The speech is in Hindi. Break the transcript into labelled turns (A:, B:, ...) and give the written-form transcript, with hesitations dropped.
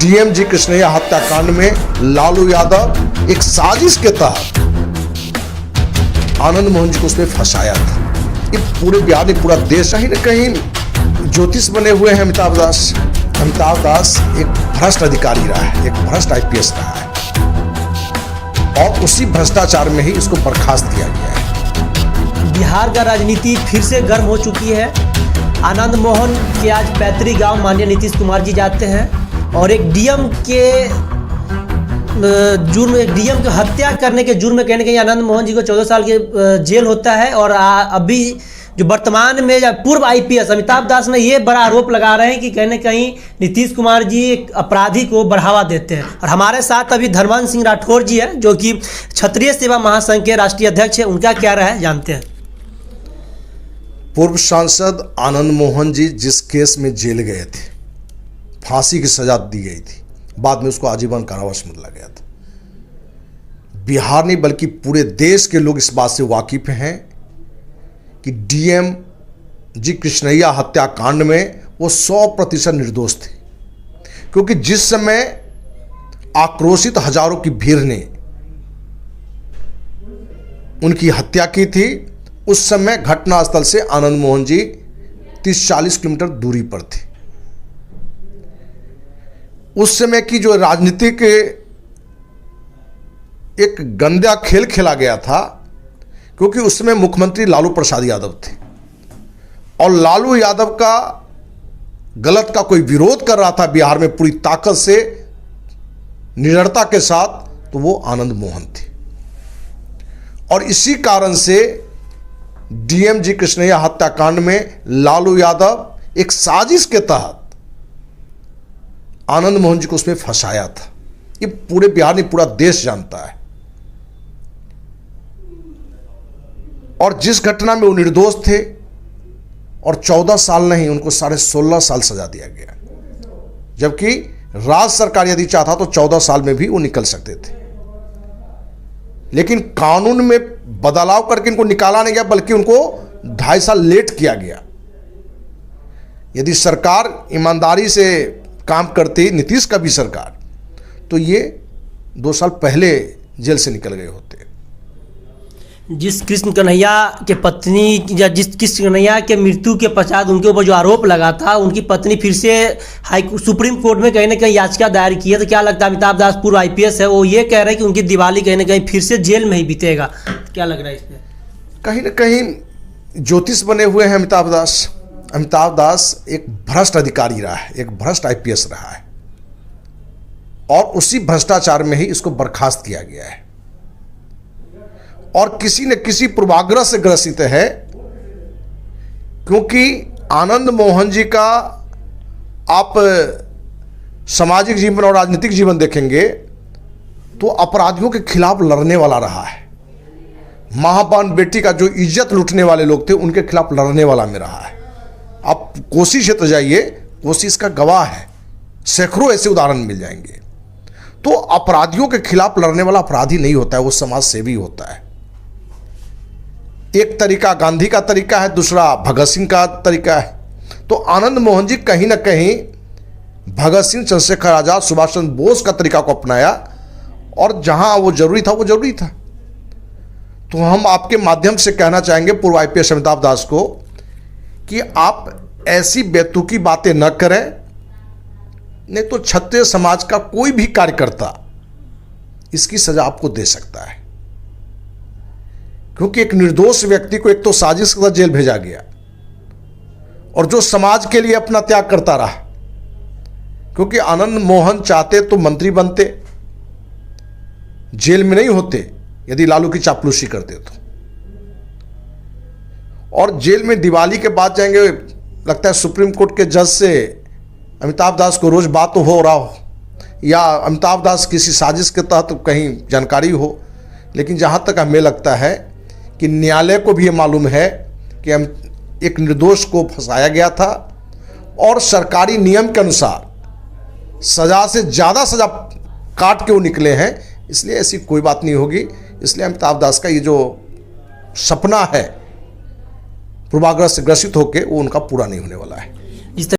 A: डीएम जी कृष्णैया हत्याकांड में लालू यादव एक साजिश के तहत आनंद मोहन जी को उसमें फंसाया था। ये पूरे बिहार में पूरा देश कहीं न कहीं ज्योतिष बने हुए हैं अमिताभ दास। अमिताभ दास एक भ्रष्ट अधिकारी रहा है, एक भ्रष्ट आईपीएस रहा है और उसी भ्रष्टाचार में ही इसको बर्खास्त किया गया है।
B: बिहार का राजनीति फिर से गर्म हो चुकी है। आनंद मोहन के आज पैतृक गांव माननीय नीतीश कुमार जी जाते हैं और एक डीएम की हत्या करने के जुर्म में कहीं ना कहीं आनंद मोहन जी को 14 साल के जेल होता है। और अभी जो वर्तमान में पूर्व आईपीएस अमिताभ दास ने ये बड़ा आरोप लगा रहे हैं कि कहीं ना कहीं नीतीश कुमार जी एक अपराधी को बढ़ावा देते हैं। और हमारे साथ अभी धर्मेंद्र सिंह राठौर जी है जो कि क्षत्रिय सेवा महासंघ के राष्ट्रीय अध्यक्ष है। उनका क्या राय है जानते हैं।
A: पूर्व सांसद आनंद मोहन जी जिस केस में जेल गए थे, फांसी की सजा दी गई थी, बाद में उसको आजीवन कारावास मिला गया था। बिहार नहीं बल्कि पूरे देश के लोग इस बात से वाकिफ हैं कि डीएम जी कृष्णैया हत्याकांड में वो 100% निर्दोष थे, क्योंकि जिस समय आक्रोशित हजारों की भीड़ ने उनकी हत्या की थी, उस समय घटनास्थल से आनंद मोहन जी 30-40 किलोमीटर दूरी पर थे। उस समय की जो राजनीतिक एक गंदा खेल खेला गया था, क्योंकि उस समय मुख्यमंत्री लालू प्रसाद यादव थे और लालू यादव का गलत का कोई विरोध कर रहा था बिहार में पूरी ताकत से, निडरता के साथ, तो वो आनंद मोहन थे। और इसी कारण से डीएम जी कृष्णैया हत्याकांड में लालू यादव एक साजिश के तहत आनंद मोहन जी को उसमें फंसाया था। ये पूरे बिहार में पूरा देश जानता है। और जिस घटना में वो निर्दोष थे और 14 साल नहीं, उनको 16.5 साल सजा दिया गया, जबकि राज्य सरकार यदि चाहता तो 14 साल में भी वो निकल सकते थे। लेकिन कानून में बदलाव करके इनको निकाला नहीं गया, बल्कि उनको 2.5 साल लेट किया गया। यदि सरकार ईमानदारी से काम करती, नीतीश का भी सरकार, तो ये 2 साल पहले जेल से निकल गए होते।
B: जिस कृष्ण कन्हैया के पत्नी या जिस कृष्ण कन्हैया के मृत्यु के पश्चात उनके ऊपर जो आरोप लगा था, उनकी पत्नी फिर से सुप्रीम कोर्ट में कहीं ना कहीं याचिका दायर की है। तो क्या लगता है, अमिताभ दास पूर्व आईपीएस है, वो ये कह रहे हैं कि उनकी दिवाली कहीं ना कहीं फिर से जेल में ही बीतेगा। क्या लग रहा है इसमें? कहीं
A: ना कहीं ज्योतिष बने हुए हैं अमिताभ दास। अमिताभ दास एक भ्रष्ट अधिकारी रहा है, एक भ्रष्ट आईपीएस रहा है और उसी भ्रष्टाचार में ही इसको बर्खास्त किया गया है। और किसी न किसी पूर्वाग्रह से ग्रसित है, क्योंकि आनंद मोहन जी का आप सामाजिक जीवन और राजनीतिक जीवन देखेंगे तो अपराधियों के खिलाफ लड़ने वाला रहा है। मां बहन बेटी का जो इज्जत लूटने वाले लोग थे, उनके खिलाफ लड़ने वाला में रहा है। आप कोसी क्षेत्र जाइए, कोसी इसका गवाह है, सैकड़ों ऐसे उदाहरण मिल जाएंगे। तो अपराधियों के खिलाफ लड़ने वाला अपराधी नहीं होता है, वो समाज सेवी होता है। एक तरीका गांधी का तरीका है, दूसरा भगत सिंह का तरीका है। तो आनंद मोहन जी कहीं ना कहीं भगत सिंह, चंद्रशेखर आजाद, सुभाष चंद्र बोस का तरीका को अपनाया और जहां वो जरूरी था वो जरूरी था। तो हम आपके माध्यम से कहना चाहेंगे पूर्व आईपीएस अमिताभ दास को कि आप ऐसी बेतुकी बातें न करें, नहीं तो क्षत्रिय समाज का कोई भी कार्यकर्ता इसकी सजा आपको दे सकता है। क्योंकि एक निर्दोष व्यक्ति को एक तो साजिश के साथ जेल भेजा गया और जो समाज के लिए अपना त्याग करता रहा, क्योंकि आनंद मोहन चाहते तो मंत्री बनते, जेल में नहीं होते यदि लालू की चापलूसी करते तो। और जेल में दिवाली के बाद जाएंगे, लगता है सुप्रीम कोर्ट के जज से अमिताभ दास को रोज बात हो रहा हो या अमिताभ दास किसी साजिश के तहत कहीं जानकारी हो। लेकिन जहां तक हमें लगता है कि न्यायालय को भी ये मालूम है कि हम एक निर्दोष को फंसाया गया था और सरकारी नियम के अनुसार सजा से ज़्यादा सजा काट के वो निकले हैं, इसलिए ऐसी कोई बात नहीं होगी। इसलिए अमिताभ दास का ये जो सपना है पूर्वाग्रह से ग्रसित होकर, वो उनका पूरा नहीं होने वाला है।